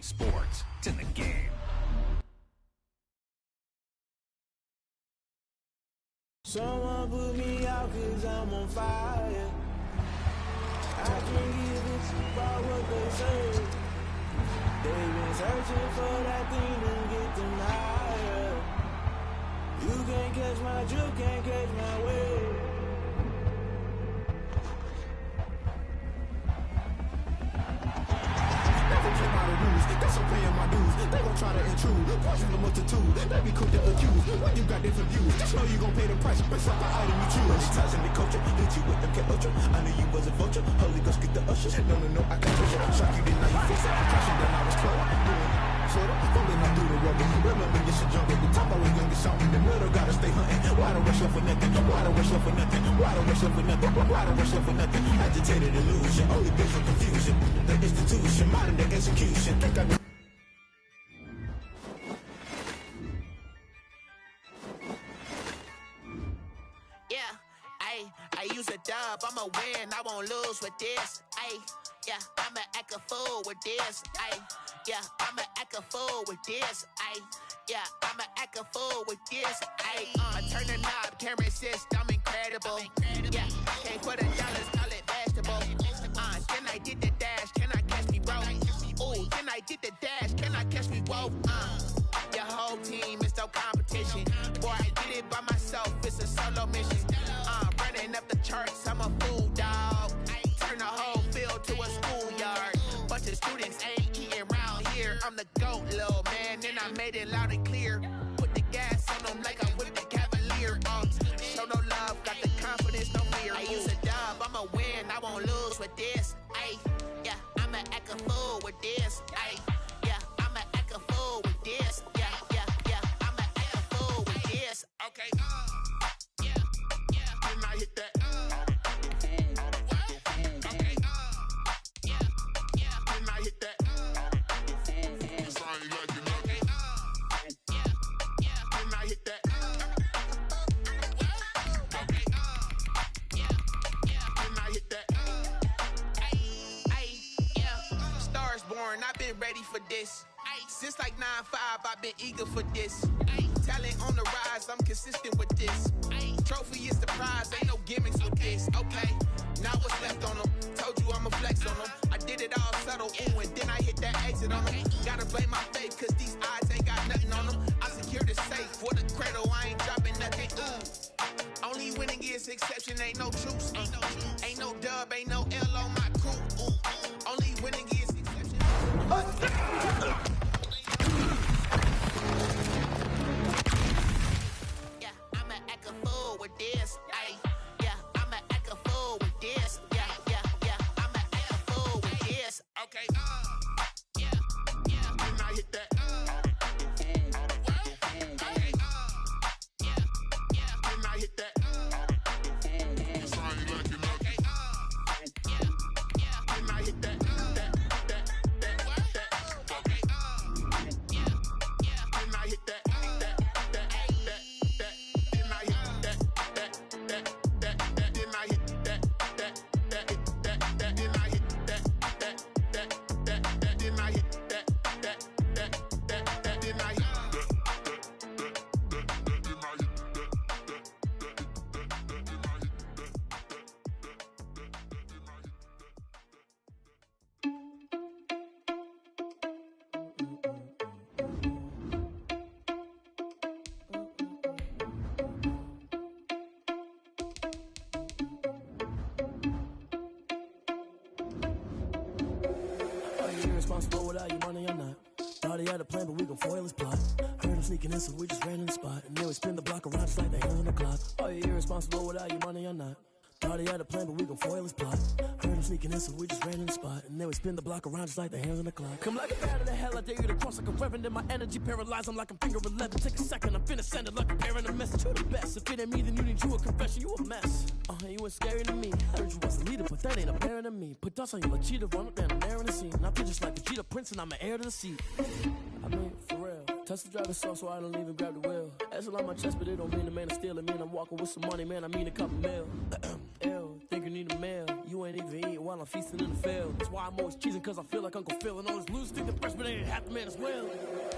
Talking sports. It's in the game. Someone put me out cause I'm on fire. I can't give a fuck about what they say. They've been searching for that thing to get them higher. You can't catch my drift, can't catch my wave. That's so paying my dues. They gon' try to intrude. Poison the multitude. They be quick to accuse. When you got different views, just know you gon' pay the price based off the item you choose. Many times in the culture, hit you with them cat ultra. I knew you was a vulture. Holy Ghost get the usher. No, I can't touch it. Shock you, then now you fix it. Crashing down, I was clever. Sorta, fumbling up through the rubber. Remember, it's a jungle. We talk about we youngest song in the middle. Gotta stay hunting. Why the rush left for nothing? Why the rush left for nothing? Why the rush left for nothing? Why the rush left for nothing? Agitated illusion. Only been for confusion. The institution, modern day execution. Think I I use a dub, I'ma win, I won't lose with this. Yeah, I'ma act a fool with this. Yeah, I'ma act a fool with this. Yeah, I'ma act a fool with this. I turn the knob, camera assist, I'm incredible. Yeah, can't put $1, call it vegetable. Then I did the dash, can I catch me, bro? Ooh, then I did the dash, can I catch me, whoa? Your whole team is no competition. Boy, I did it by myself, it's a solo mission. Running up the charts, I'm a fool, dog. Turn the whole field to a schoolyard. Bunch of students ain't eating round here. I'm the GOAT, little man, and I made it loud and clear. Put the gas on them like I'm with the Cavalier. Show no love, got the confidence, no fear. I use a dub, I'ma win, I won't lose with this. Yeah, I'ma act a fool with this. Yeah, I'ma act a fool with this. Yeah, I'ma act a fool with this. Okay. Then I hit that. Okay. Then I hit that. Then I hit that. Then I hit that. Stars born, I've been ready for this. Since like 9-5, I've been eager for this. Talent on the rise, I'm consistent with this. Trophy is the prize, ain't no gimmicks with this. Okay, now what's left on them? Told you I'ma flex on them. I did it all subtle, ooh, and then I hit that exit on them. Gotta blame my faith, cause these eyes ain't got nothing on them. I secure the safe for the cradle, I ain't dropping nothing. Only winning is exception, ain't no truce. Ain't no dub, ain't no L on my crew. Only winning is exception. Yeah, I'ma act a fool with this. Yeah, I'ma act a fool with this. Yeah, I'ma act a fool with this. Okay. Then I hit that. Okay. Then I hit that. Then I hit that. Irresponsible without your money or not. Thought he had a plan, but we gon' foil his plot. Heard him sneaking in, so we just ran in the spot. And then we spin the block around just like the hands on the clock. Are you irresponsible without your money or not? Thought he had a plan, but we gon' foil his plot. Heard him sneaking in, so we just ran in the spot. And then we spin the block around just like the hands on the clock. Come like a bat of the hell, I dare you to cross like a reverend. And my energy paralyzed, I'm like I'm finger 11. Take a second, I'm finna send it like a parent a message. You the best, if it ain't me, then you need you a confession. You a mess. You ain't scary to me. Heard you was the leader, but that ain't apparent to me. Put dust on you like cheetah, run up down, I'm there in the scene. I feel just like the Vegeta Prince, and I'm an heir to the seat. I mean, for real. Touch the driver's soft, so I don't even grab the wheel. That's on my chest, but it don't mean the man is stealing. Mean I'm walking with some money, man. I mean a couple mil. Ew, think you need a mail. You ain't ain't even eating while I'm feasting in the field. That's why I'm always cheesing, cause I feel like Uncle Phil. And all this loose think the freshman ain't half the man as well.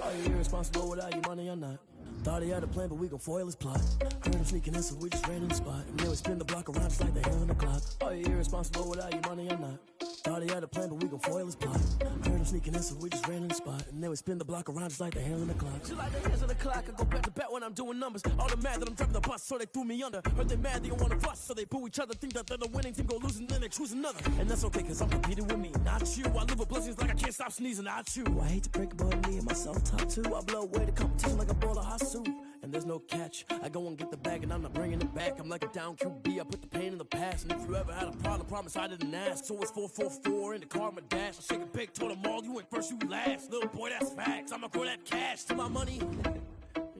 Are you irresponsible without your money or not? Thought he had a plan, but we gon' foil his plot. Heard him sneaking in, so we just ran in the spot. And then we spin the block around just like the hell in the clock. Are you irresponsible without your money or not? Thought he had a plan, but we gon' foil his plot. Heard him sneaking in, so we just ran in the spot. And then we spin the block around just like the hell in the clock. Just like the hands on the clock, I go back to back when I'm doing numbers. All the mad that I'm driving the bus, so they threw me under. Heard they mad, they don't wanna bust, so they boo each other. Think that they're the winning team, go losing, then they choose another. And that's okay, cause I'm competing with me, not you. I live with blessings like I can't stop sneezing, not you. I hate to break it, but me and myself top two. I blow away the competition like a bowl of hot soup. And there's no catch. I go and get the bag and I'm not bringing it back. I'm like a down QB, I put the pain in the past. And if you ever had a problem, promise I didn't ask. So it's 444 in the car, my dash. I shake a big, told them all, you went first, you last. Little boy, that's facts. I'ma grow that cash to my money. You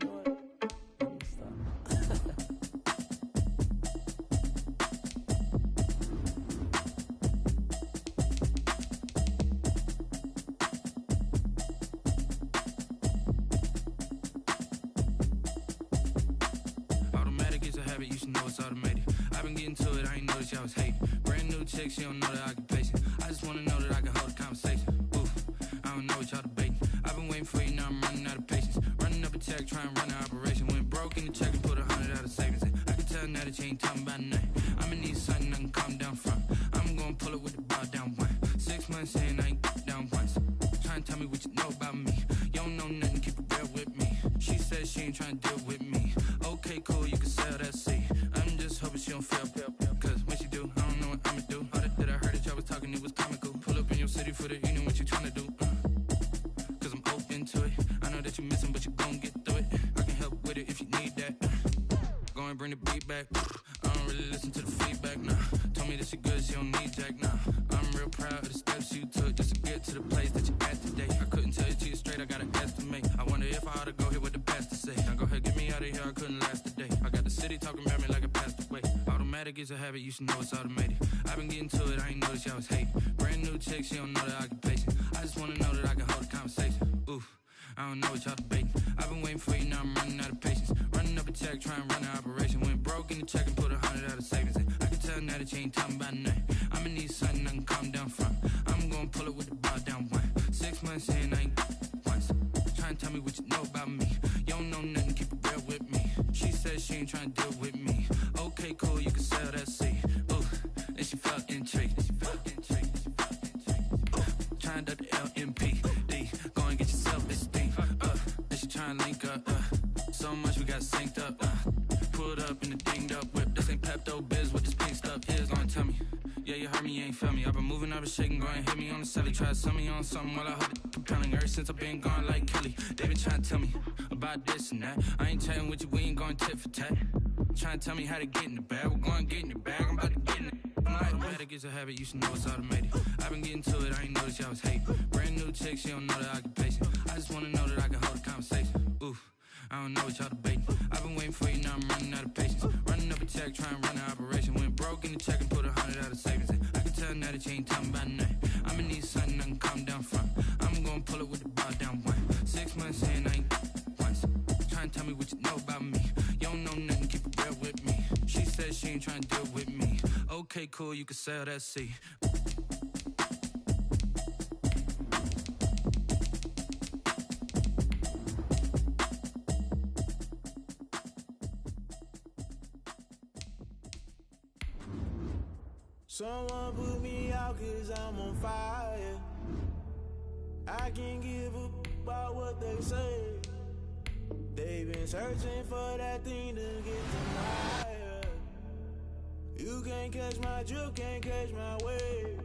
know what? Let me stop. You should know it's automated. I've been getting to it, I ain't noticed y'all was hating. Brand new chick, she don't know the occupation. I just wanna know that I can hold a conversation. Oof, I don't know what y'all debating. I've been waiting for you, now I'm running out of patience. Running up a check, trying to run an operation. Went broke in the check and put 100 out of savings. I can tell now that you ain't talking about nothing. I'ma need something I can calm down from. I'm gonna pull it with the bar down one. 6 months in, I ain't down once. Trying to tell me what you know about me. You don't know nothing, keep it real with me. She said she ain't trying to deal with me. Okay, cool, you can sell that seat. I'm just hoping she don't fail, cause when she do, I don't know what I'ma do. All that I heard that y'all was talking, it was comical. Pull up in your city for the evening, what you tryna do? Cause I'm open to it. I know that you missing, but you gon' get through it. I can help with it if you need that. Go and bring the beat back. I don't really listen to the feedback, nah. Told me that she good, she don't need jack, nah. I'm real proud of the steps you took just to get to the place that you at today. I couldn't tell you to you straight, I gotta estimate. I wonder if I ought to go here with the pastor say. Now go ahead, get me out of here, I couldn't last a day. I got the city talking about me like a passed away. Automatic is a habit, you should know it's automated. I've been getting to it, I ain't noticed y'all was hating. Brand new chick, she don't know the occupation. I just wanna know that I can hold a conversation. Oof, I don't know what y'all debating. I've been waiting for you, now I'm running out of patience. Running up a check, trying to run an operation. Went broke in the check and put 100 out of savings. I can tell now that you ain't talking about nothing. I'ma need something I can calm down from. I'm gonna pull it with the bar down one. 6 months in, I ain't once. Trying to tell me what you know about me. You don't know nothing, keep it real with me. She said she ain't trying to deal with me. Okay, cool, you can sell that seat. Ooh, and she felt intrigued. Trying to the LMPD. Go and get yourself this thing. And she trying to link up. So much we got synced up. Pulled up in the dinged up whip. This ain't Pepto Biz, what this pink stuff is. Gonna tell me. Yeah, you heard me, you ain't felt me. I've been moving, I've been shaking, go and hit me on the celly. Try to sell me on something while I hold it compelling. Ever since I've been gone like Kelly, they been trying to tell me about this and that. I ain't chatting with you, we ain't going tit for tat. Trying to tell me how to get in the bag, we're going to get in the bag, I'm about to get in it. Automatic is a habit, you should know it's automated. I've been getting to it, I ain't noticed y'all was hating. Brand new chick, she don't know the occupation. I just wanna know that I can hold a conversation. Oof, I don't know what y'all debating. I've been waiting for you, now I'm running out of patience. Running up a check, trying to run an operation. Went broke in the check and put 100 out of savings. I can tell now that you ain't talking about nothing. I'ma need something I can calm down from. I'm gonna pull it with the bar down one. 6 months in, I ain't once. Trying to tell me what you know about me. You don't know nothing, keep it real with me. She said she ain't trying to deal with me. Okay, cool, you can sell that seat. Someone put me out cause I'm on fire. I can't give a about what they say. They've been searching for that thing to get to higher. You can't catch my drift, can't catch my wave.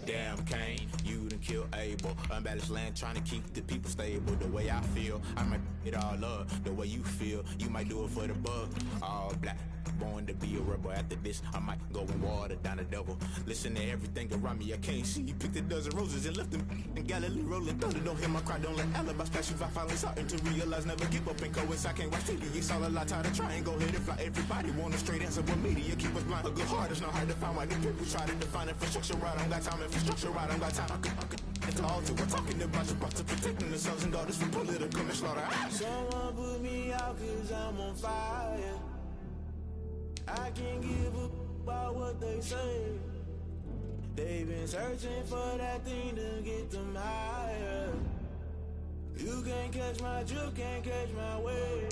Damn Kane, you done killed Abel. Unbalanced land trying to keep the people stable. The way I feel, I might it all up. The way you feel, you might do it for the bug. All black, born to be a rebel. After this, I might go and water down the devil. Listen to everything around me, I can't see. Picked a dozen roses and left them in Galilee rolling thunder. Don't hear my cry, don't let alibis pass you. I finally starting to realize, never give up and coincide. Can't watch TV, it's all a lot. Tired of trying, go ahead and fly. Everybody want a straight answer, but media keep us blind. A good heart is not hard to find. Why the people try to define infrastructure right? I don't got time, infrastructure right, I don't got time. I could it's all to we're talking about your box to protecting the sons and daughters from political manslaughter. Someone put me out cause I'm on fire. I can't give up about what they say. They've been searching for that thing to get them higher. You can't catch my drift, can't catch my wave.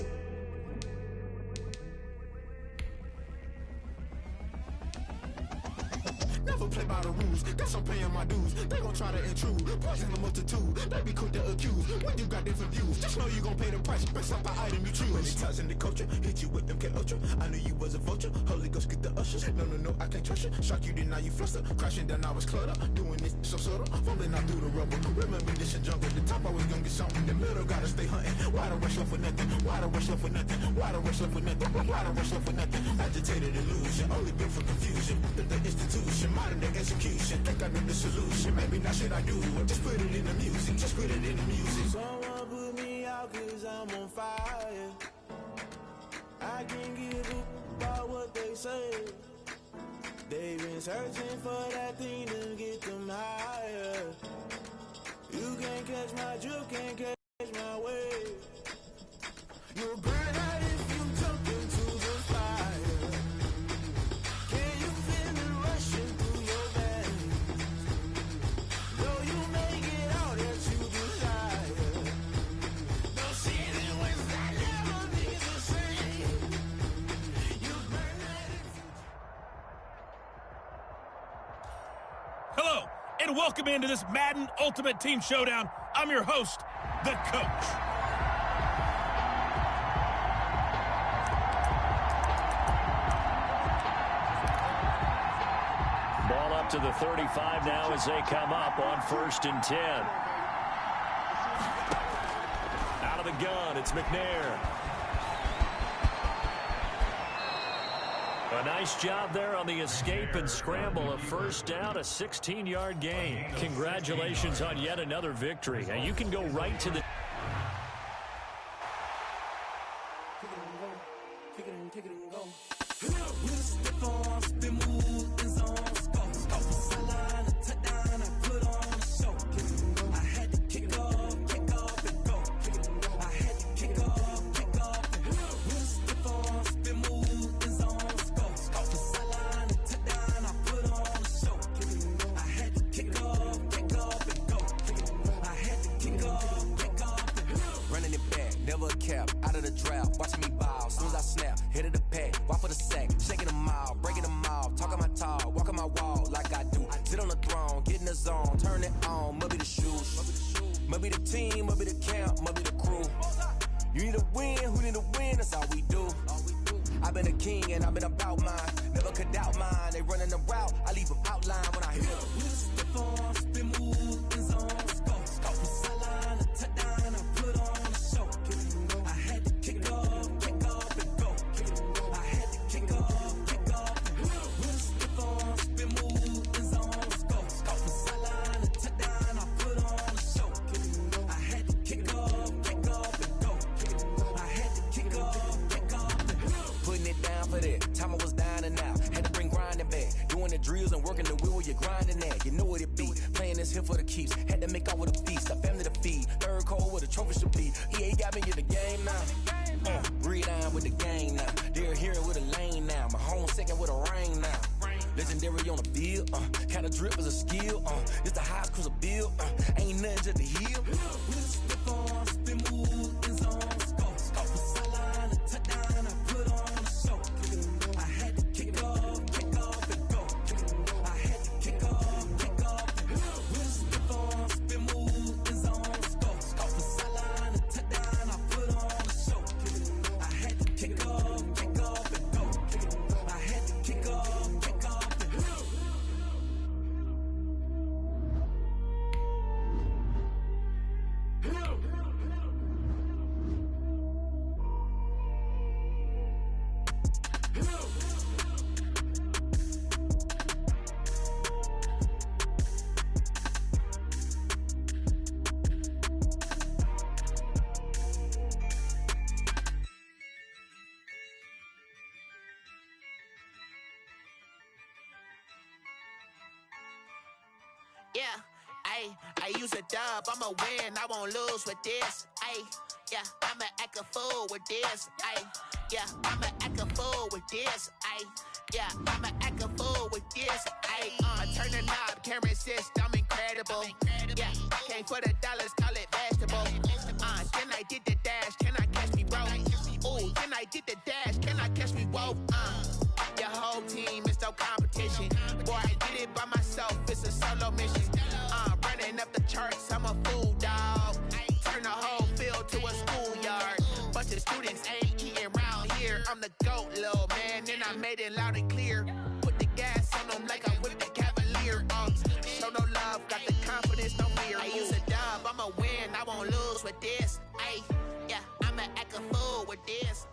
Never play by the rules, guess I'm paying my dues. They gon' try to intrude, poison the multitude. They be quick to accuse, when you got different views. Just know you gon' pay the price, based off the item you choose. Many times in the culture, hit you with them K Ultra. I knew you was a vulture, Holy Ghost get the ushers. No, I can't trust you. Shock you, then now you fluster. Crashing down, I was clutter. Doing this so subtle, fumbling out through the rubble. Remember this and jungle, the top I was gonna get something. The middle gotta stay hunting. Why the rush up for nothing? Why the rush up for nothing? Why the rush up for nothing? Why the rush up for nothing? Agitated illusion, only built for confusion. The institution, modern day execution. Think I know the solution. Maybe not shit I do. Just put it in the music. Just put it in the music. Someone put me out cause I'm on fire. I can't give a about what they say. They've been searching for that thing to get them higher. You can't catch my drift, can't catch my wave. You'll burn out if you jump into the fire. Can you feel it rushing through your veins? Though you may get all that you desire, no season when I never be the same. You burn out if you... Hello, and welcome into this Madden Ultimate Team Showdown. I'm your host, the Coach. Ball up to the 35 now as they come up on 1st and 10. Out of the gun, it's McNair. A nice job there on the escape and scramble. A first down, a 16-yard gain. Congratulations on yet another victory. And you can go right to the... Yeah, I use a dub, I'ma win, I won't lose with this. Yeah, I'ma act a fool with this. Yeah, I'ma act a a fool with this. Yeah, I'ma act a fool with this. Turn the knob, camera assist, I'm incredible. Yeah, came for the dollars, call it vegetable. Then I did the dash, can I catch me, bro? Ooh, then I did the dash, can I catch me, whoa? Your whole team is no competition. Boy, I did it by myself, it's a solo mission. Running up the charts, I'm a fool, dog. Turn the whole field to a schoolyard. Bunch of students ain't eating round here. I'm the GOAT, little man, and I made it loud and clear. Put the gas on them like I whipped the Cavalier. Show no love, got the confidence, no fear. I use a dub, I'ma win, I won't lose with this. Yeah, I'ma act a fool with this.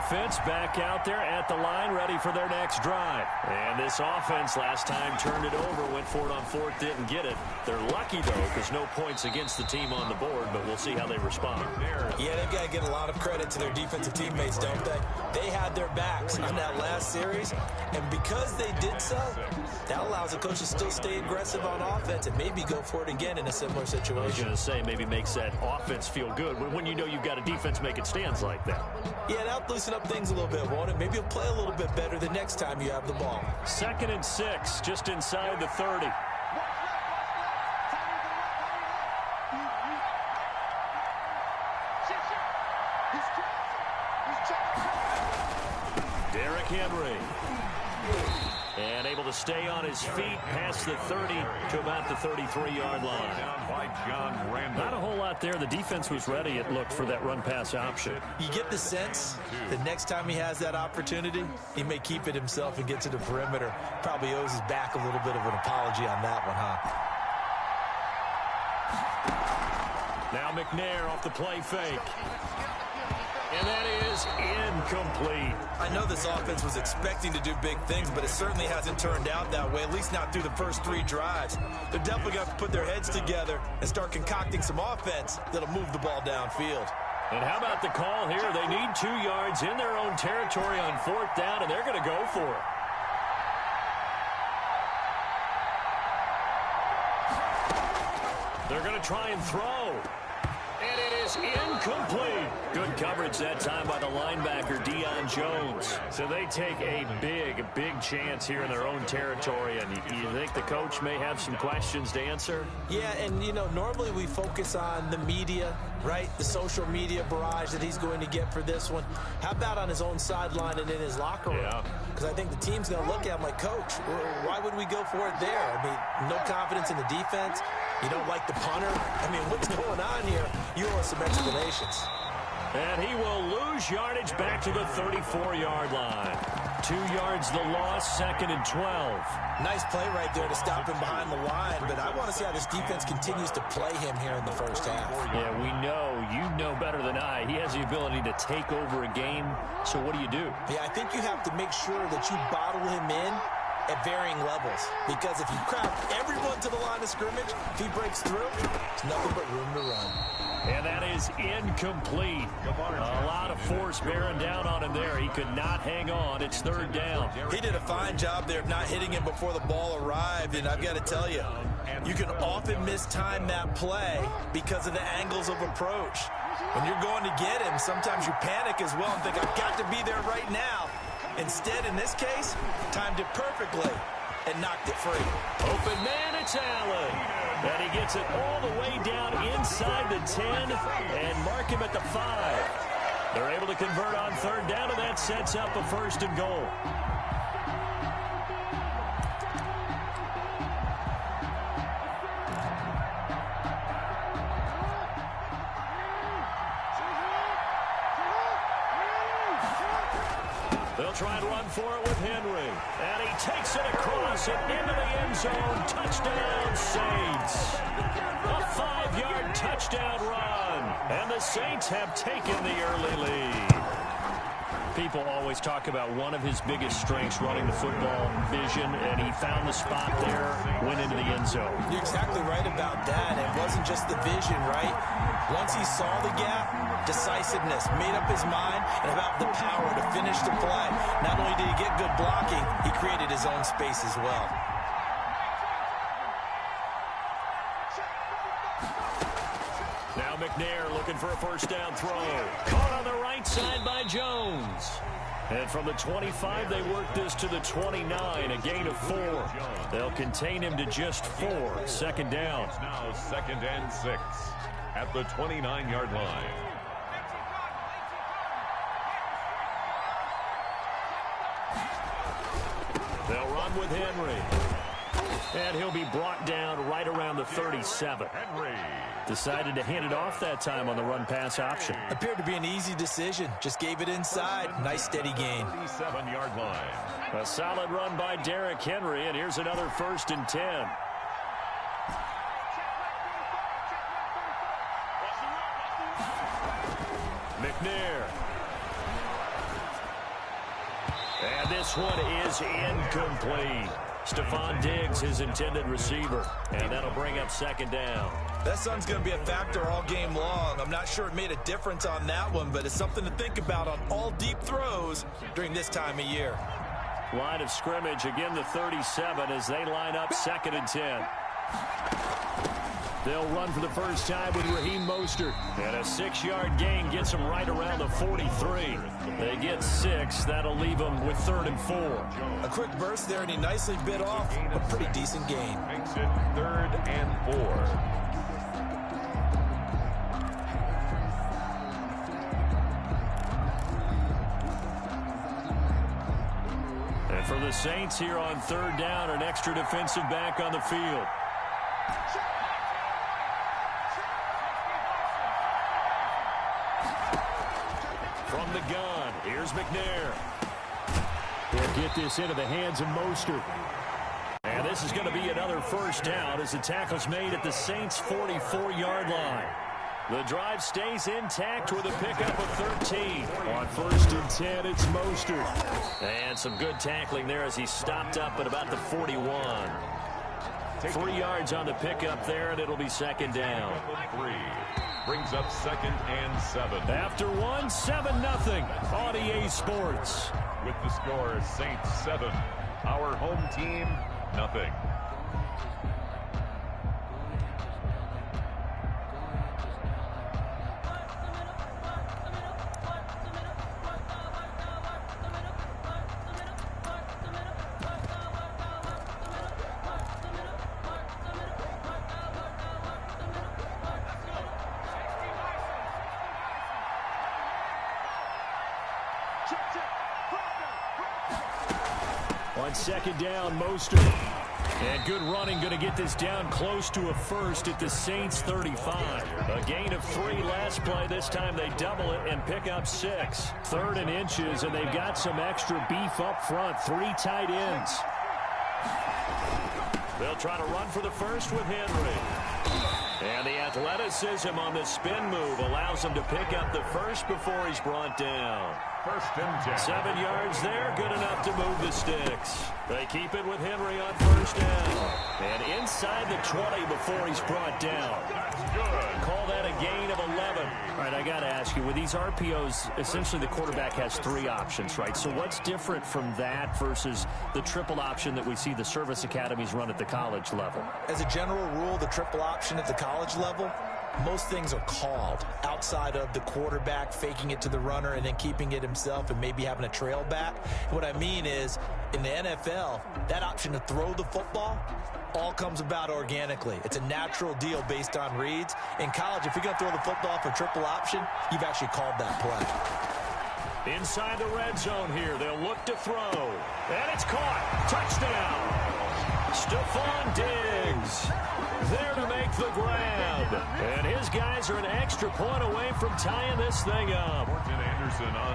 Offense back out there at the line, ready for their next drive. And this offense last time turned it over, went for it on fourth, didn't get it. They're lucky, though, because no points against the team on the board, but we'll see how they respond. Yeah, they've got to give a lot of credit to their defensive teammates, don't they? They had their backs on that last series, and because they did so, that allows the coach to still stay aggressive on offense and maybe go for it again in a similar situation. I was going to say, maybe makes that offense feel good when you know you've got a defense making stands like that. Yeah, that'll loosen up things a little bit, won't it? Maybe you'll play a little bit better the next time you have the ball. 2nd and 6, just inside the 30. Derrick Henry. And able to stay on his feet past the 30 to about the 33-yard line. Not a whole lot there. The defense was ready, it looked, for that run-pass option. You get the sense the next time he has that opportunity, he may keep it himself and get to the perimeter. Probably owes his back a little bit of an apology on that one, huh? Now McNair off the play fake. And that is incomplete. I know this offense was expecting to do big things, but it certainly hasn't turned out that way, at least not through the first 3 drives. They're definitely going to have to put their heads together and start concocting some offense that'll move the ball downfield. And how about the call here? They need 2 yards in their own territory on 4th down, and they're going to go for it. They're going to try and throw. And it is incomplete. Good coverage that time by the linebacker, Deion Jones. So they take a big chance here in their own territory. And you think the coach may have some questions to answer? Yeah, and, you know, normally we focus on the media, right? The social media barrage that he's going to get for this one. How about on his own sideline and in his locker room? Because I think the team's going to look at him like, Coach, why would we go for it there? I mean, no confidence in the defense. You don't like the punter? I mean, what's going on here? You owe us some explanations. And he will lose yardage back to the 34-yard line. 2 yards the loss, 2nd and 12. Nice play right there to stop him behind the line, but I want to see how this defense continues to play him here in the first half. Yeah, we know. You know better than I. He has the ability to take over a game, so what do? Yeah, I think you have to make sure that you bottle him in at varying levels, because if you crowd everyone to the line of scrimmage, if he breaks through, it's nothing but room to run. And that is incomplete. A lot of force bearing down on him there. He could not hang on. It's 3rd down. He did a fine job there of not hitting him before the ball arrived, and I've got to tell you, you can often mistime that play because of the angles of approach. When you're going to get him, sometimes you panic as well and think, I've got to be there right now. Instead, in this case, timed it perfectly and knocked it free. Open man, it's Allen. And he gets it all the way down inside the 10 and mark him at the 5. They're able to convert on 3rd down, and that sets up a 1st and goal. They'll try and run for it with Henry. And he takes it across and into the end zone. Touchdown, Saints. A 5-yard touchdown run. And the Saints have taken the early lead. People always talk about one of his biggest strengths, running the football, vision, and he found the spot there, went into the end zone. You're exactly right about that. It wasn't just the vision, right? Once he saw the gap, decisiveness, made up his mind, and about the power to finish the play. Not only did he get good blocking, he created his own space as well. Now McNair looking for a first down throw. Caught on the right side by Jones. And from the 25, they work this to the 29, a gain of 4. They'll contain him to just 4. Second down. It's now 2nd and 6 at the 29-yard line. They'll run with Henry. And he'll be brought down right around the 37. Henry decided to hand it off that time on the run-pass option. Appeared to be an easy decision. Just gave it inside. Nice steady gain. 37-yard line. A solid run by Derrick Henry, and here's another 1st and 10. McNair. And this one is incomplete. Stephon Diggs, his intended receiver. And that'll bring up 2nd down. That sun's going to be a factor all game long. I'm not sure it made a difference on that one, but it's something to think about on all deep throws during this time of year. Line of scrimmage, again the 37 as they line up 2nd and 10. They'll run for the first time with Raheem Mostert. And a 6-yard gain gets them right around the 43. They get 6. That'll leave them with 3rd and 4. A quick burst there, and he nicely bit off a pretty decent gain. Makes it 3rd and 4. And for the Saints here on 3rd down, an extra defensive back on the field. From the gun, here's McNair. He'll get this into the hands of Mostert. And this is going to be another first down as the tackle's made at the Saints' 44-yard line. The drive stays intact with a pickup of 13. On 1st and 10, it's Mostert. And some good tackling there as he stopped up at about the 41. 3 yards on the pickup there, and it'll be 2nd down. 3 brings up 2nd and 7. After 1, 7-0 on EA Sports. With the score, Saints 7. Our home team, nothing. On 2nd down, Mostert. And good running, going to get this down close to a first at the Saints' 35. A gain of 3 last play. This time they double it and pick up 6. 3rd and inches, and they've got some extra beef up front. 3 tight ends. They'll try to run for the first with Henry. And the athleticism on the spin move allows him to pick up the first before he's brought down. 1st and 10. 7 yards there, good enough to move the sticks. They keep it with Henry on 1st down. And inside the 20 before he's brought down. Good. Call that a gain of 11. All right, I got to ask you, with these RPOs, essentially the quarterback has 3 options, right? So what's different from that versus the triple option that we see the service academies run at the college level? As a general rule, the triple option at the college level, most things are called outside of the quarterback faking it to the runner and then keeping it himself and maybe having a trail back. What I mean is, in the NFL, that option to throw the football all comes about organically. It's a natural deal based on reads. In college, if you're going to throw the football for triple option, you've actually called that play. Inside the red zone here, they'll look to throw. And it's caught. Touchdown. Stephon Diggs there to make the grab. And his guys are an extra point away from tying this thing up.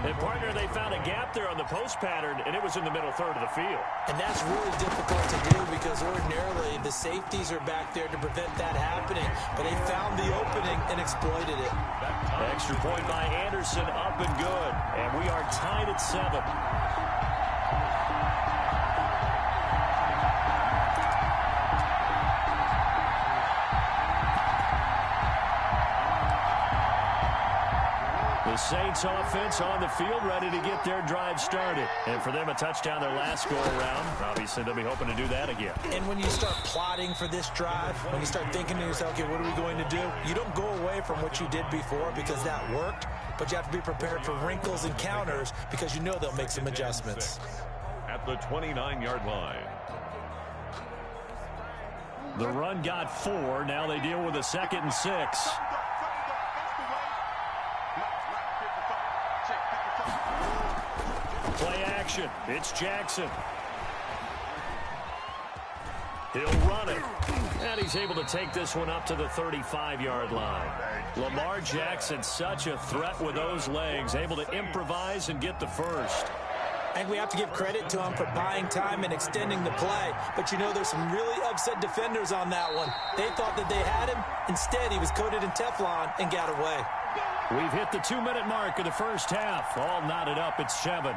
And partner, they found a gap there on the post pattern, and it was in the middle third of the field. And that's really difficult to do because ordinarily the safeties are back there to prevent that happening. But they found the opening and exploited it. Extra point by Anderson, up and good. And we are tied at 7. The Saints offense on the field, ready to get their drive started. And for them, a touchdown their last go-around. Obviously, they'll be hoping to do that again. And when you start plotting for this drive, when you start thinking to yourself, okay, what are we going to do? You don't go away from what you did before because that worked, but you have to be prepared for wrinkles and counters because you know they'll make some adjustments. At the 29-yard line. The run got 4. Now they deal with a 2nd and 6. Play action. It's Jackson. He'll run it. And he's able to take this one up to the 35-yard line. Lamar Jackson, such a threat with those legs, able to improvise and get the first. And we have to give credit to him for buying time and extending the play. But you know, there's some really upset defenders on that one. They thought that they had him. Instead, he was coated in Teflon and got away. We've hit the 2-minute mark of the first half. All knotted up at 7.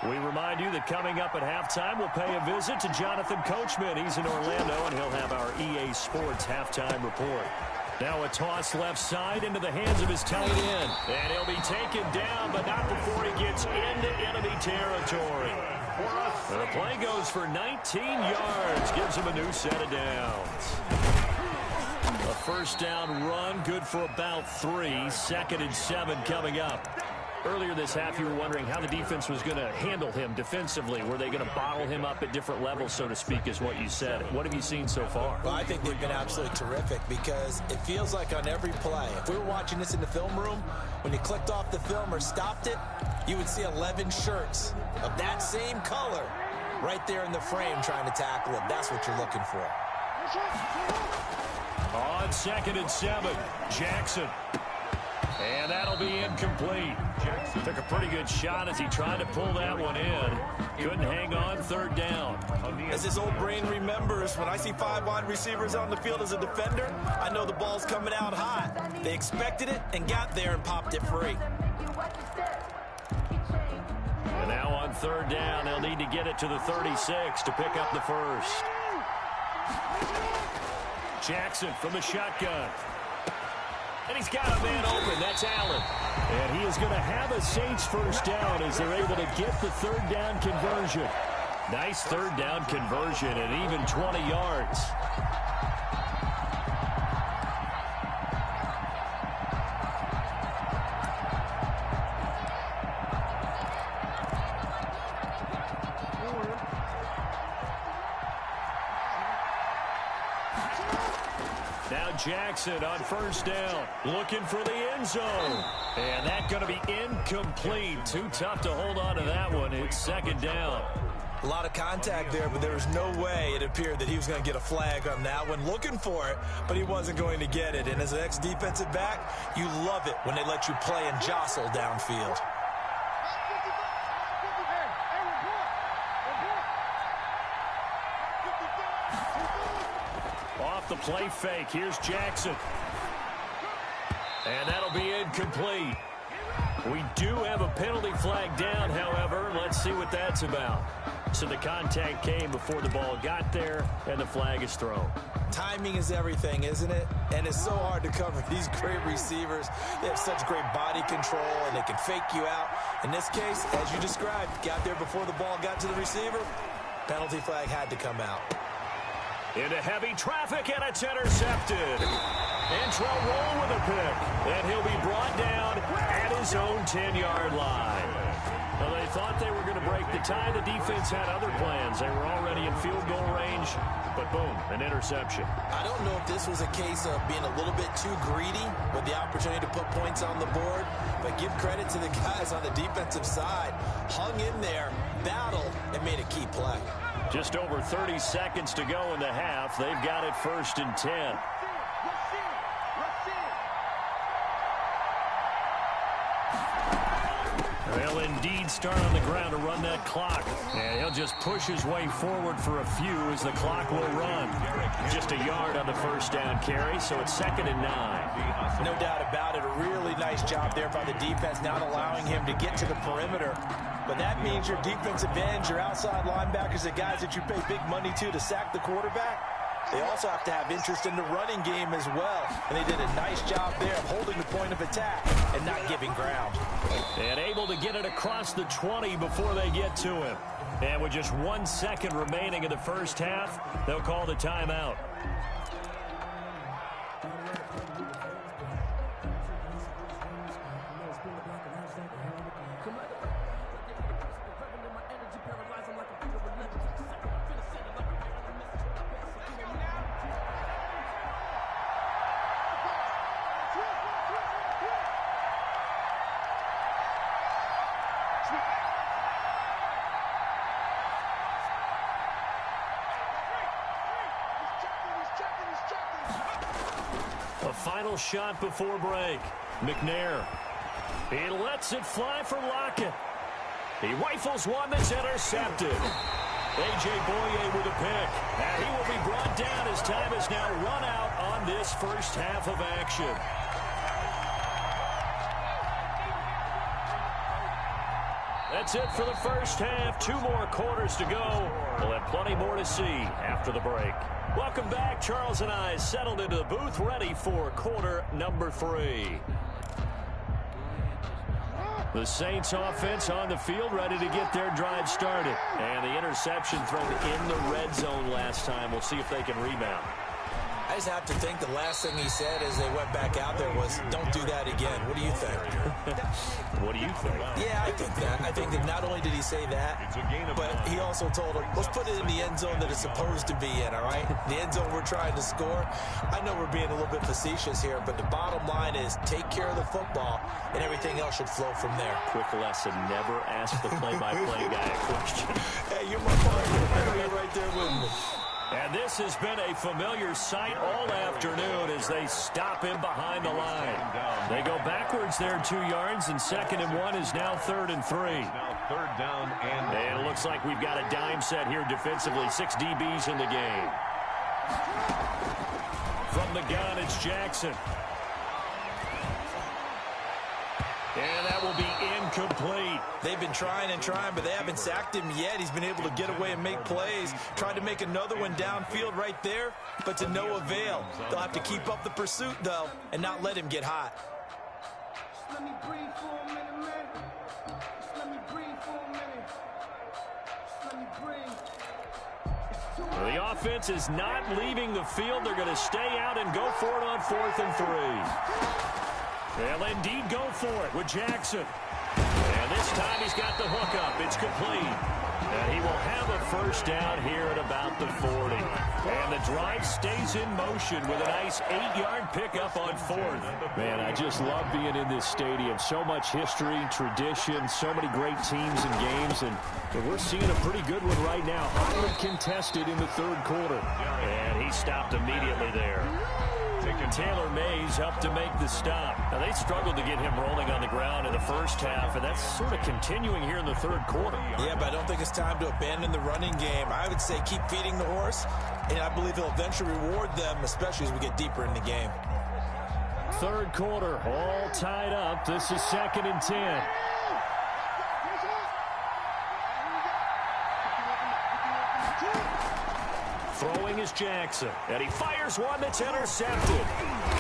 We remind you that coming up at halftime, we'll pay a visit to Jonathan Coachman. He's in Orlando, and he'll have our EA Sports halftime report. Now a toss left side into the hands of his tight end. And he'll be taken down, but not before he gets into enemy territory. The play goes for 19 yards, gives him a new set of downs. A first down run, good for about 3. 2nd and 7 coming up. Earlier this half, you were wondering how the defense was going to handle him defensively. Were they going to bottle him up at different levels, so to speak, is what you said. What have you seen so far? Well, I think they've been absolutely terrific because it feels like on every play, if we were watching this in the film room, when you clicked off the film or stopped it, you would see 11 shirts of that same color right there in the frame trying to tackle him. That's what you're looking for. On 2nd and 7, Jackson. And that'll be incomplete. Jackson took a pretty good shot as he tried to pull that one in. Couldn't hang on, 3rd down. As his old brain remembers, when I see 5 wide receivers on the field as a defender, I know the ball's coming out hot. They expected it and got there and popped it free. And now on 3rd down, they'll need to get it to the 36 to pick up the first. Jackson from the shotgun. And he's got a man open. That's Allen. And he is going to have a Saints first down as they're able to get the 3rd down conversion. Nice 3rd down conversion and even 20 yards. Now Jackson on 1st down, looking for the end zone. And that's going to be incomplete. Too tough to hold on to that one. It's 2nd down. A lot of contact there, but there was no way it appeared that he was going to get a flag on that one. Looking for it, but he wasn't going to get it. And as an ex-defensive back, you love it when they let you play and jostle downfield. Off the play fake, here's Jackson. And that'll be incomplete. We do have a penalty flag down, however. Let's see what that's about. So the contact came before the ball got there, and the flag is thrown. Timing is everything, isn't it? And it's so hard to cover these great receivers. They have such great body control, and they can fake you out. In this case, as you described, got there before the ball got to the receiver. Penalty flag had to come out. Into heavy traffic, and it's intercepted. Antrell Roll with a pick. And he'll be brought down at his own 10-yard line. Well, they thought they were going to break the tie. The defense had other plans. They were already in field goal range, but boom, an interception. I don't know if this was a case of being a little bit too greedy with the opportunity to put points on the board, but give credit to the guys on the defensive side. Hung in there, battled, and made a key play. Just over 30 seconds to go in the half. They've got it 1st and 10. They'll indeed start on the ground to run that clock. And he'll just push his way forward for a few as the clock will run. Just a yard on the first down carry, so it's 2nd and 9. No doubt about it. A really nice job there by the defense, not allowing him to get to the perimeter. But that means your defensive ends, your outside linebackers, the guys that you pay big money to sack the quarterback, they also have to have interest in the running game as well. And they did a nice job there of holding the point of attack and not giving ground. And able to get it across the 20 before they get to him. And with just 1 second remaining in the first half, they'll call the timeout. A final shot before break. McNair. He lets it fly for Lockett. He rifles one that's intercepted. A.J. Boye with a pick. And he will be brought down as time is now run out on this first half of action. That's it for the first half. 2 more quarters to go. We'll have plenty more to see after the break. Welcome back. Charles and I settled into the booth, ready for quarter number 3. The Saints offense on the field, ready to get their drive started. And the interception thrown in the red zone last time. We'll see if they can rebound. I just have to think the last thing he said as they went back out there was, don't do that again. What do you think? What do you think? Yeah, I think that. I think that not only did he say that, but he also told him, let's put it in the end zone that it's supposed to be in, all right? The end zone we're trying to score. I know we're being a little bit facetious here, but the bottom line is take care of the football, and everything else should flow from there. Quick lesson, never ask the play-by-play guy a question. Hey, you're my partner. You're right there with me. And this has been a familiar sight all afternoon as they stop him behind the line. They go backwards there 2 yards, and 2nd and 1 is now 3rd and 3. Now 3rd down and it looks like we've got a dime set here defensively. 6 DBs in the game. From the gun, it's Jackson. And that will be incomplete. They've been trying and trying, but they haven't sacked him yet. He's been able to get away and make plays. Tried to make another one downfield right there, but to no avail. They'll have to keep up the pursuit, though, and not let him get hot. Just let me breathe for a minute, man. Just let me breathe for a minute. Just let me breathe. Well, the offense is not leaving the field. They're going to stay out and go for it on 4th and 3. They'll indeed go for it with Jackson. And this time he's got the hookup. It's complete. And he will have a first down here at about the 40. And the drive stays in motion with a nice 8-yard pickup on 4th. Man, I just love being in this stadium. So much history, tradition, so many great teams and games. And we're seeing a pretty good one right now. Hotly contested in the 3rd quarter. And he stopped immediately there. Taylor Mays up to make the stop. Now, they struggled to get him rolling on the ground in the first half, and that's sort of continuing here in the 3rd quarter. Yeah, but I don't think it's time to abandon the running game. I would say keep feeding the horse, and I believe he'll eventually reward them, especially as we get deeper in the game. 3rd quarter, all tied up. This is 2nd and 10. Throwing is Jackson. And he fires one that's intercepted.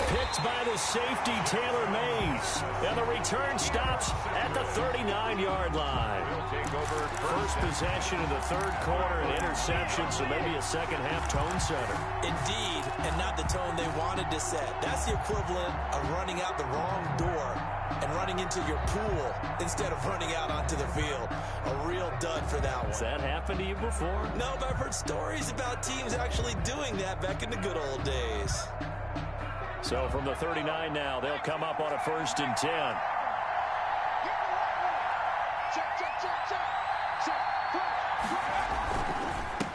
Picked by the safety, Taylor Mays. And the return stops at the 39-yard line. Take over First possession of the third quarter, an interception, so maybe a second-half tone setter. Indeed, and not the tone they wanted to set. That's the equivalent of running out the wrong door and running into your pool instead of running out onto the field. A real dud for that one. Has that happened to you before? No, but I've heard stories about teams actually doing that back in the good old days. So from the 39 now, they'll come up on a 1st and 10.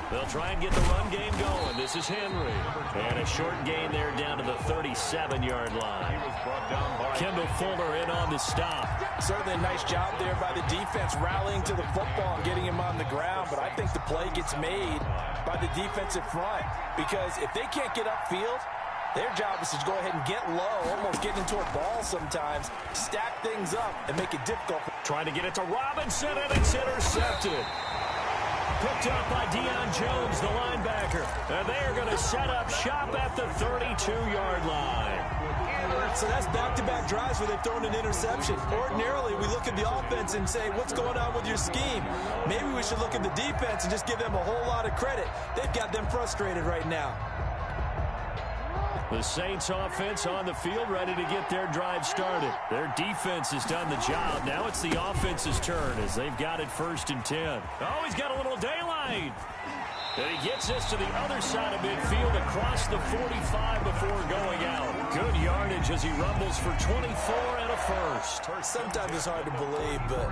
They'll try and get the run game going. This is Henry. And a short gain there down to the 37-yard line. Kendall Fuller in on the stop. Certainly a nice job there by the defense rallying to the football and getting him on the ground. But I think the play gets made by the defensive front. Because if they can't get upfield, their job is to go ahead and get low, almost get into a ball sometimes, stack things up, and make it difficult. Trying to get it to Robinson, and it's intercepted. Picked up by Deion Jones, the linebacker. And they are going to set up shop at the 32-yard line. So that's back-to-back drives where they've thrown an interception. Ordinarily, we look at the offense and say, what's going on with your scheme? Maybe we should look at the defense and just give them a whole lot of credit. They've got them frustrated right now. The Saints offense on the field ready to get their drive started. Their defense has done the job. Now it's the offense's turn as they've got it 1st and 10. Oh, he's got a little daylight. And he gets this to the other side of midfield across the 45 before going out. Good yardage as he rumbles for 24 and a first. Sometimes it's hard to believe, but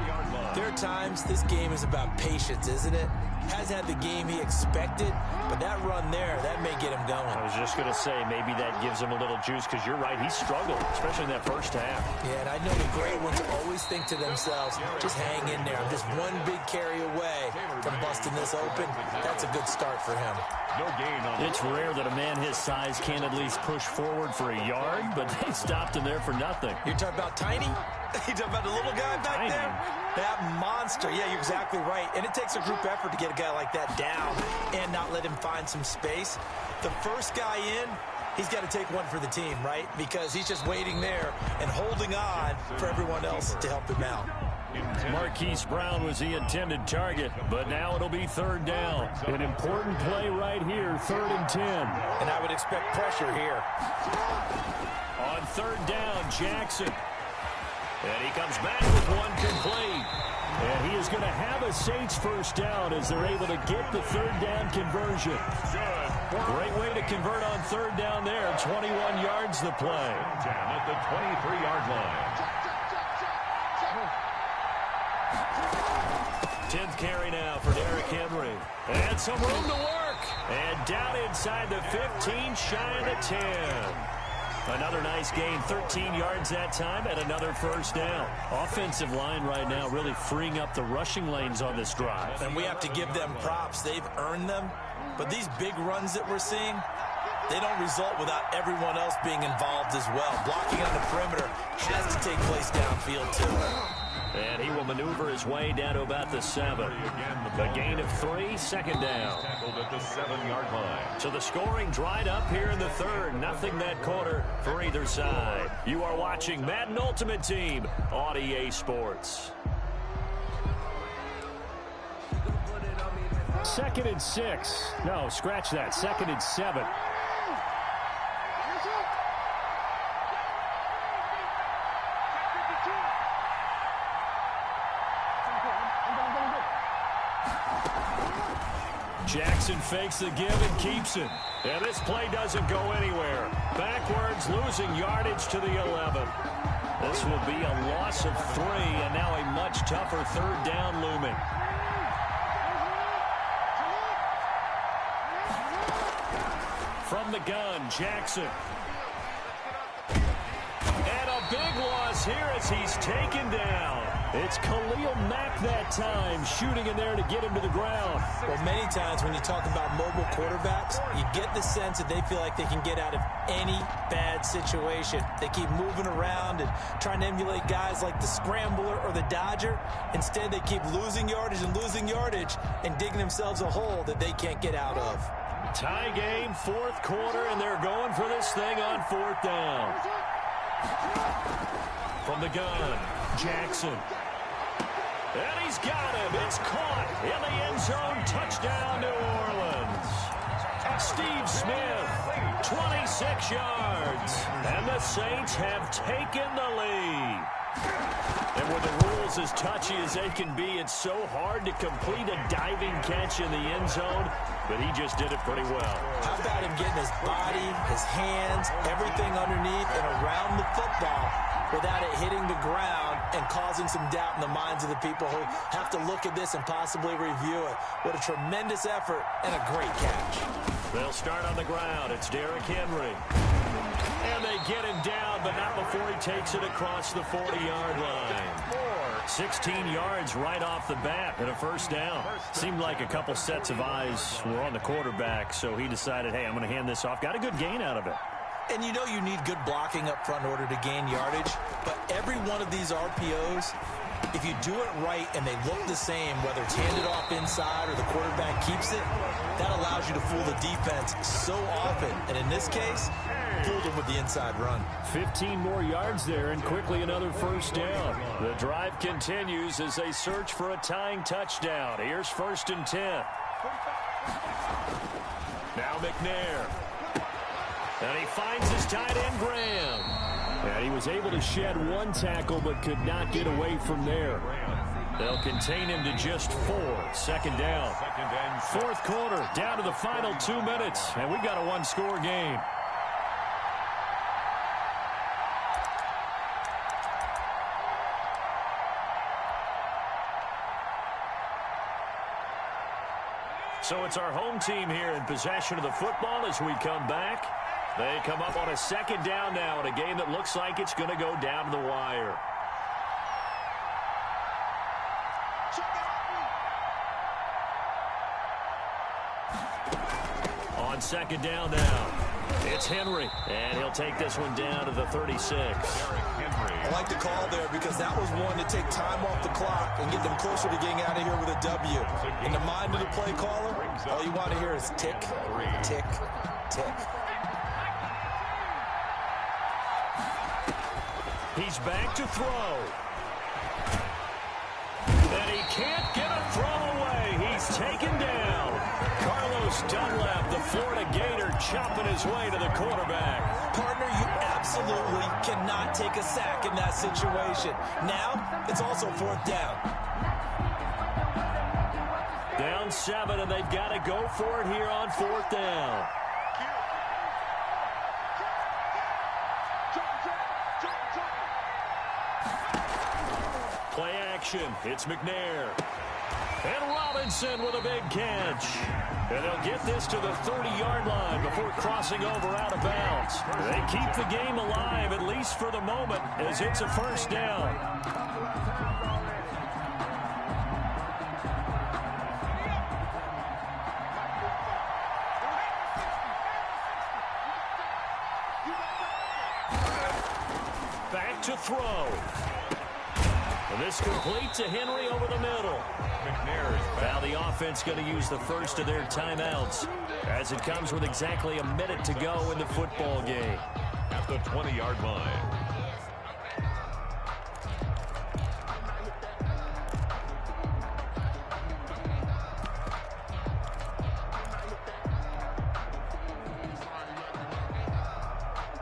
there are times this game is about patience, isn't it? Hasn't had the game he expected, but that run there, that may get him going. I was just going to say, maybe that gives him a little juice, because you're right, he struggled, especially in that first half. Yeah, and I know the great ones always think to themselves, just hang in there. I'm just one big carry away from busting this open. That's a good start for him. No gain on It's rare that a man his size can at least push forward for a yard, but they stopped him there for nothing. You're talking about Tiny? You're talking about the little guy back Tiny. there? That monster. Yeah, you're exactly right. And it takes a group effort to get a guy like that down and not let him find some space. The first guy in, he's got to take one for the team, right? Because he's just waiting there and holding on for everyone else to help him out. Marquise Brown was the intended target, but now it'll be 3rd down. An important play right here, 3rd and 10. And I would expect pressure here. On 3rd down, Jackson. And he comes back with one complete. And he is going to have a Saints first down as they're able to get the 3rd down conversion. Great way to convert on 3rd down there. 21 yards the play. Down at the 23-yard line. 10th carry now for Derrick Henry. And some room to work. And down inside the 15, shy of the 10. Another nice gain, 13 yards that time, and another first down. Offensive line right now really freeing up the rushing lanes on this drive. And we have to give them props. They've earned them. But these big runs that we're seeing, they don't result without everyone else being involved as well. Blocking on the perimeter has to take place downfield, too. And he will maneuver his way down to about the 7. A gain of 3, 2nd down. Tackled at the 7-yard line. So the scoring dried up here in the 3rd. Nothing that quarter for either side. You are watching Madden Ultimate Team on EA Sports. 2nd and 6. No, scratch that. 2nd and 7. Jackson fakes the give and keeps it. And this play doesn't go anywhere. Backwards, losing yardage to the 11. This will be a loss of 3, and now a much tougher 3rd down looming. From the gun, Jackson. And a big loss here as he's taken down. It's Khalil Mack that time, shooting in there to get him to the ground. Well, many times when you talk about mobile quarterbacks, you get the sense that they feel like they can get out of any bad situation. They keep moving around and trying to emulate guys like the Scrambler or the Dodger. Instead, they keep losing yardage and digging themselves a hole that they can't get out of. Tie game, fourth quarter, and they're going for this thing on fourth down. From the gun, Jackson. And he's got him. It's caught in the end zone. Touchdown, New Orleans. Steve Smith, 26 yards. And the Saints have taken the lead. And with the rules as touchy as they can be, it's so hard to complete a diving catch in the end zone, but he just did it pretty well. How about him getting his body, his hands, everything underneath and around the football without it hitting the ground and causing some doubt in the minds of the people who have to look at this and possibly review it. What a tremendous effort and a great catch. They'll start on the ground. It's Derrick Henry. And they get him down, but not before he takes it across the 40-yard line. 16 yards right off the bat and a first down. Seemed like a couple sets of eyes were on the quarterback, so he decided, hey, I'm going to hand this off. Got a good gain out of it. And you know you need good blocking up front in order to gain yardage, but every one of these RPOs, if you do it right and they look the same, whether it's handed off inside or the quarterback keeps it, that allows you to fool the defense so often. And in this case, fooled them with the inside run. 15 more yards there and quickly another first down. The drive continues as they search for a tying touchdown. Here's 1st and 10. Now McNair. And he finds his tight end, Graham. And he was able to shed one tackle but could not get away from there. They'll contain him to just 4. Second down. Fourth quarter, down to the final 2 minutes, and we've got a one-score game. So it's our home team here in possession of the football as we come back. They come up on a second down now in a game that looks like it's going to go down to the wire. On second down now, it's Henry, and he'll take this one down to the 36. I like the call there because that was one to take time off the clock and get them closer to getting out of here with a W. In the mind of the play caller, all you want to hear is tick, tick, tick. He's back to throw. And he can't get a throw away. He's taken down. Carlos Dunlap, the Florida Gator, chopping his way to the quarterback. Partner, you absolutely cannot take a sack in that situation. Now, it's also 4th down. Down 7, and they've got to go for it here on 4th down. Play action. It's McNair. And Robinson with a big catch. And they'll get this to the 30-yard line before crossing over out of bounds. They keep the game alive, at least for the moment, as it's a first down. Back to throw. And this complete to Henry over the middle. Now the offense going to use the first of their timeouts as it comes with exactly a minute to go in the football game. At the 20-yard line.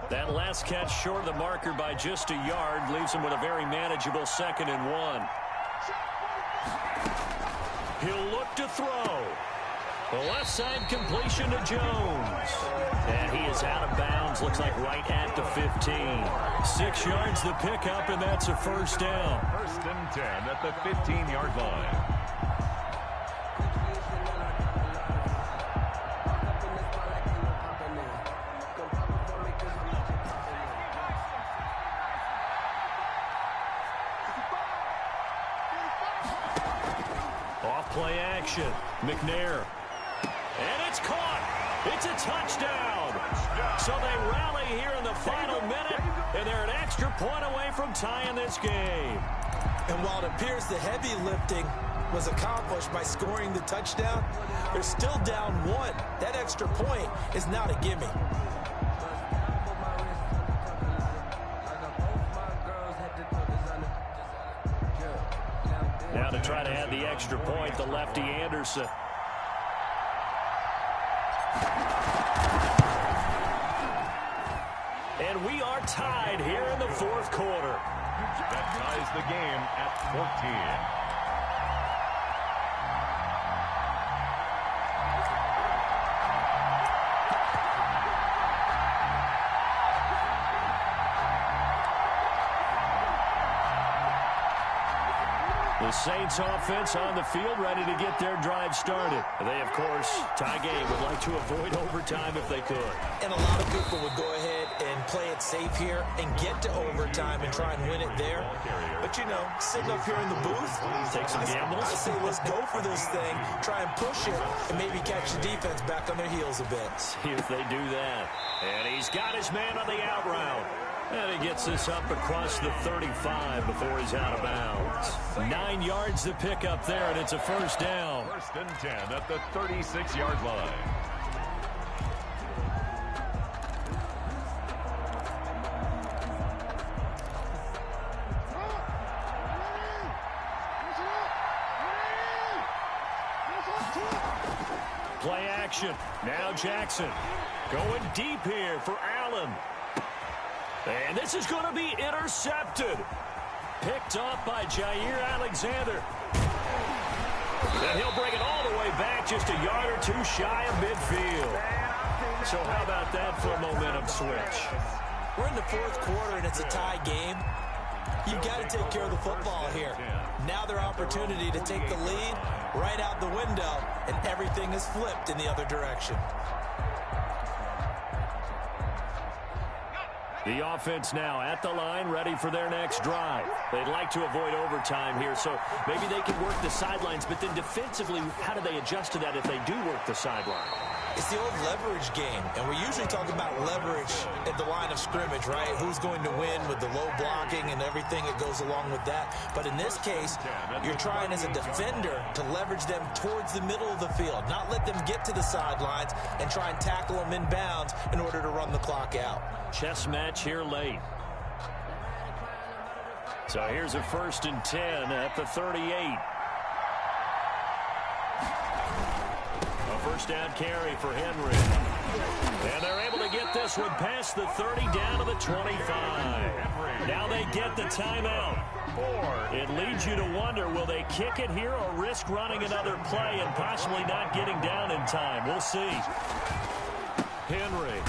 That last catch short of the marker by just a yard leaves him with a very manageable 2nd and 1. He'll look to throw. The left side completion to Jones. And he is out of bounds, looks like right at the 15. 6 yards the pickup, and that's a first down. 1st and 10 at the 15-yard line. Play action. McNair. And it's caught. It's a touchdown. So they rally here in the final minute, and they're an extra point away from tying this game. And while it appears the heavy lifting was accomplished by scoring the touchdown, they're still down 1. That extra point is not a gimme. Now to try to add the extra point, the lefty Anderson. And we are tied here in the fourth quarter. That ties the game at 14. The Saints offense on the field, ready to get their drive started. They, of course, tie game, would like to avoid overtime if they could. And a lot of people would go ahead and play it safe here and get to overtime and try and win it there. But, you know, sitting up here in the booth, take some gambles. I say let's go for this thing, try and push it, and maybe catch the defense back on their heels a bit. See if they do that. And he's got his man on the out route. And he gets this up across the 35 before he's out of bounds. 9 yards to pick up there, and it's a first down. 1st and 10 at the 36-yard line. Play action. Now Jackson going deep here for Allen. And this is going to be intercepted. Picked off by Jair Alexander. And he'll bring it all the way back, just a yard or two shy of midfield. So how about that for a momentum switch? We're in the fourth quarter, and it's a tie game. You've got to take care of the football here. Now their opportunity to take the lead right out the window, and everything is flipped in the other direction. The offense now at the line, ready for their next drive. They'd like to avoid overtime here, so maybe they can work the sidelines, but then defensively, how do they adjust to that if they do work the sideline? It's the old leverage game, and we usually talk about leverage at the line of scrimmage, right? Who's going to win with the low blocking and everything that goes along with that. But in this case, you're trying as a defender to leverage them towards the middle of the field, not let them get to the sidelines and try and tackle them inbounds in order to run the clock out. Chess match here late. So here's a 1st and 10 at the 38. First down carry for Henry. And they're able to get this one past the 30 down to the 25. Now they get the timeout. It leads you to wonder, will they kick it here or risk running another play and possibly not getting down in time? We'll see. Henry.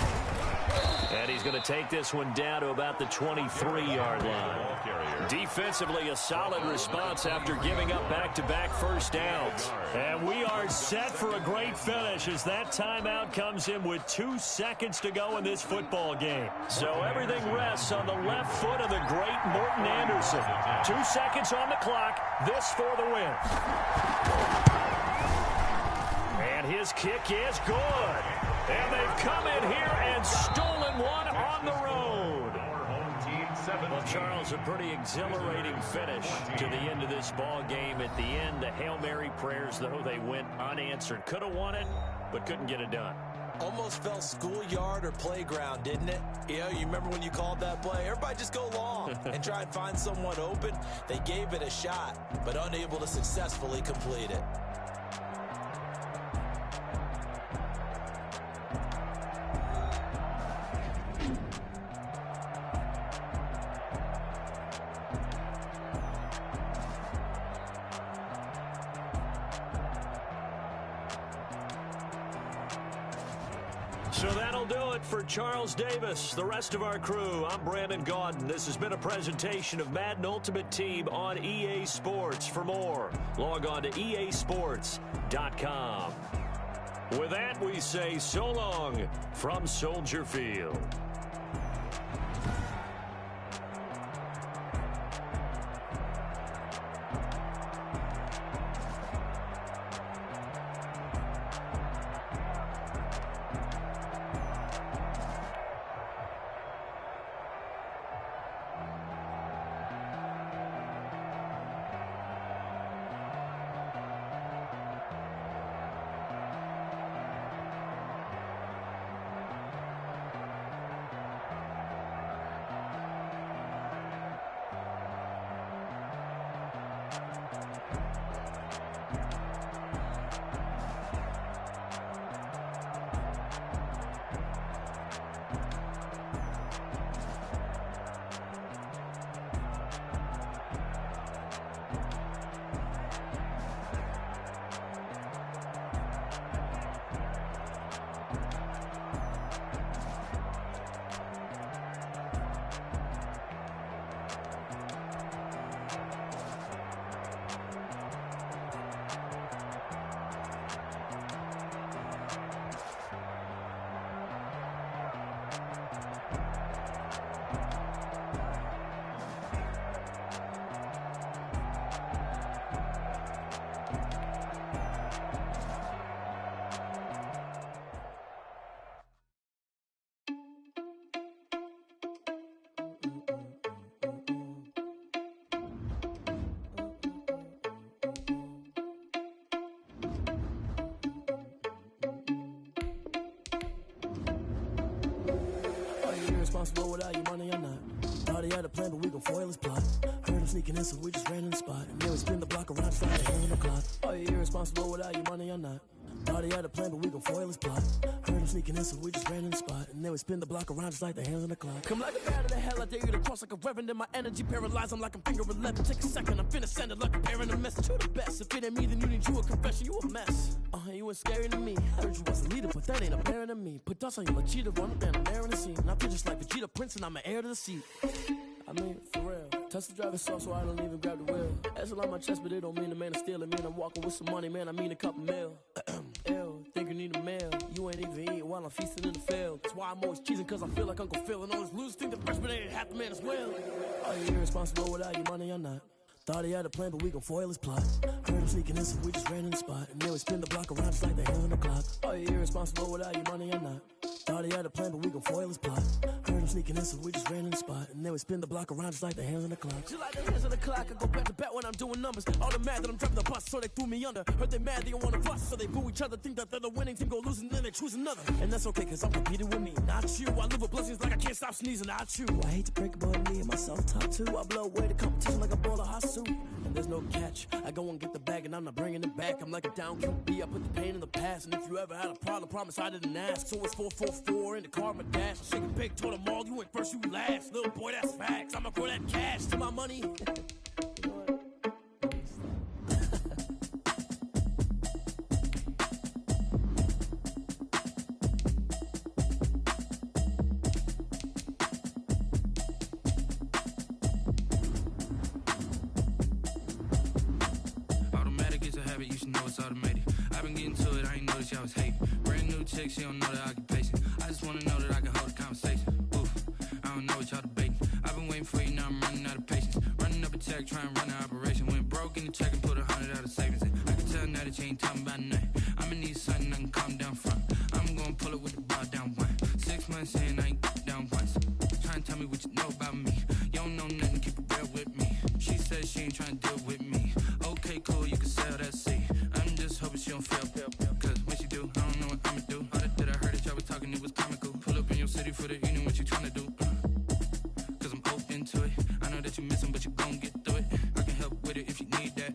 And he's going to take this one down to about the 23-yard line. Defensively, a solid response after giving up back-to-back first downs. And we are set for a great finish as that timeout comes in with 2 seconds to go in this football game. So everything rests on the left foot of the great Morton Anderson. 2 seconds on the clock. This for the win. And his kick is good. And they've come in here and stolen one on the road. Well, Charles, a pretty exhilarating finish to the end of this ball game. At the end, the Hail Mary prayers, though, they went unanswered. Could have won it, but couldn't get it done. Almost felt schoolyard or playground, didn't it? You know, you remember when you called that play? Everybody just go long and try and find someone open. They gave it a shot, but unable to successfully complete it. So that'll do it for Charles Davis, the rest of our crew. I'm Brandon Gaudin. This has been a presentation of Madden Ultimate Team on EA Sports. For more, log on to easports.com. With that, we say so long from Soldier Field. Responsible without your money or not. Thought he had a plan, but we gon' foil his plot. Heard him sneaking in, so we just ran in the spot. And then we spin the block around, just like a hand in the clock. Are you irresponsible without your money or not? Thought he had a plan, but we gon' foil his plot. Heard him sneaking in, so we just ran in the spot. And then we spin the block around, just like the hands on the clock. Come like a bat of the hell, I dare you to cross like a reverend. In my energy paralyzed, I'm like I'm finger 11. Take a second, I'm finna send it like a parent a message. You the best, if it ain't me, then you need you a confession. You a mess. You ain't scary to me. Heard you was a leader, but that ain't apparent to me. Put dust on you like cheetah, run up and I'm there in the scene. I feel just like Vegeta Prince and I'm an heir to the seat. I mean, for real. Touch the driver's soft, so I don't even grab the wheel. That's on my chest, but it don't mean the man is stealing. Man, I'm walking with some money, man, I mean a couple mil. Ew, think you need a meal. You ain't even eating while I'm feasting in the field. That's why I'm always cheesing, cause I feel like Uncle Phil. And all those losers think the freshman ain't half the man as well. Are you irresponsible without your money or not? Thought he had a plan, but we gon' foil his plot. Heard him sneaking in, so we just ran in the spot. And then we spin the block around, just like the hands on the clock. Are you irresponsible without your money or not? Thought he had a plan, but we gon' foil his plot. Heard him sneaking in, so we just ran in the spot. And then we spin the block around, just like the hands on the clock. Just like the hands on the clock, I go back to back when I'm doing numbers. All the mad that I'm driving the bus, so they threw me under. Heard they mad, they don't wanna bust, so they boo each other. Think that they're the winning team, go losing, then they choose another. And that's okay, cause I'm competing with me, not you. I live with blessings like I can't stop sneezing, not you. I hate to break about me and myself top too. I blow away the competition like a bowl of hot soup. And there's no catch. I go and get the bag and I'm not bringing it back. I'm like a down QB, I put the pain in the past. And if you ever had a problem, promise I didn't ask. So it's 444 in the car, my dash. I'm shaking big, told them all, you went first, you last. Little boy, that's facts. I'ma grow that cash to my money. You know what? You should know it's automated. I've been getting to it, I ain't noticed y'all was hating. Brand new chick, she don't know the occupation. I just wanna know that I can hold a conversation. Oof, I don't know what y'all debating. I've been waiting for you, now I'm running out of patience. Running up a check, trying to run an operation. Went broke in the check and put 100 out of savings in. I can tell now that you ain't talking about nothing. I'ma need something I can calm down from. I'm gonna pull it with the bar down one. 6 months in, I ain't down once. Trying to tell me what you know about me. You don't know nothing, keep it real with me. She said she ain't trying to deal with me. Okay, cool, you can sell that seat. I'm just hoping she don't fail. Cause when she do, I don't know what I'ma do. All that I heard that y'all was talking, it was comical. Pull up in your city for the evening, what you trying to do? Cause I'm open to it. I know that you missing, but you gon' get through it. I can help with it if you need that.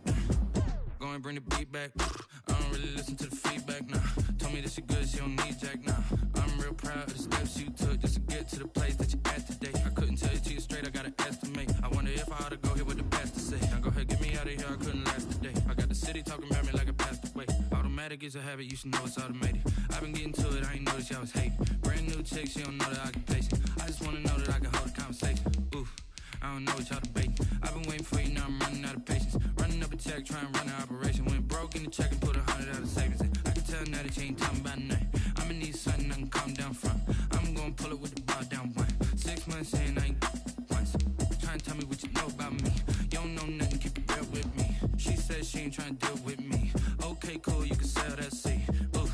Go and bring the beat back. I don't really listen to the feedback, nah. Told me that she good, she don't need jack, nah. I'm real proud of the steps you took just to get to the place that you at today. I couldn't tell you to you straight, I gotta estimate. I wonder if I ought to go here with the best to say. Now go ahead, get me out of here, I couldn't last today. I got the city talking about me like I passed away. Automatic is a habit, you should know it's automated. I've been getting to it, I ain't noticed y'all was hating. Brand new chick, she don't know the occupation. I just wanna know that I can hold a conversation. Oof, I don't know what y'all debating. I've been waiting for you, now I'm running out of patience. Running up a check, trying to run an operation. Went broke in the check and put 100 out of savings in. I can tell now that you ain't talking about nothing. I'ma need something I can calm down from. I'm gonna pull it with the bar down one. 6 months in, I ain't once. Trying to tell me what you know about me. You don't know nothing, keep it real with me. She said she ain't trying to deal with me. Okay, cool, you can sell that seat. Ooh,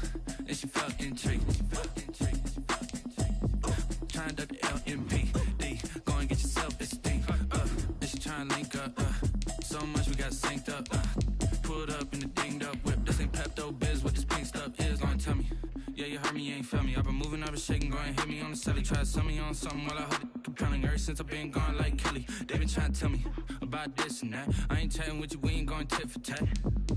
and she felt intrigued. Trying to duck the LMPD. Go and get your self-esteem. And she trying to link up. So much we got synced up. Pulled up in the dinged up whip. This ain't Pepto-Biz, what this pink stuff is. Gonna tell me. Yeah, you heard me, you ain't felt me. I've been moving I was shaking, go and hit me on the celly. Try to sell me on something while I hold it compelling. Ever since I've been gone like Kelly, they been trying to tell me about this and that. I ain't chatting with you, we ain't going tit for tat.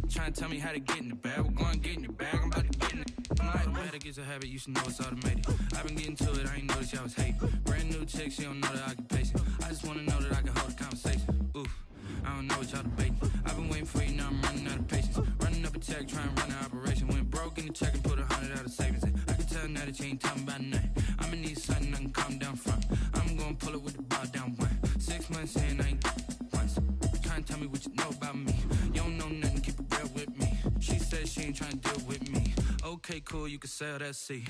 Trying to tell me how to get in the bag. We're going to get in your bag, I'm about to get in it. Automatic is a habit, you should know it's automated. I've been getting to it, I ain't noticed y'all was hating. Brand new chick, she don't know that I can pace it. I just wanna know that I can hold a conversation. Oof, I don't know what y'all debating. I've been waiting for you, now I'm running out of patience. Running up a check, trying to run an operation. Went broke in the check and put 100 out of savings in. I can tell now that you ain't talking about nothing. I'ma need something I can calm down from. I'm gonna pull it with the bar down one. 6 months in, I ain't once. Trying to tell me what you know about me. You don't know nothing, keep it real with me. She said she ain't trying to deal with me. Okay, cool, you can sell that seat.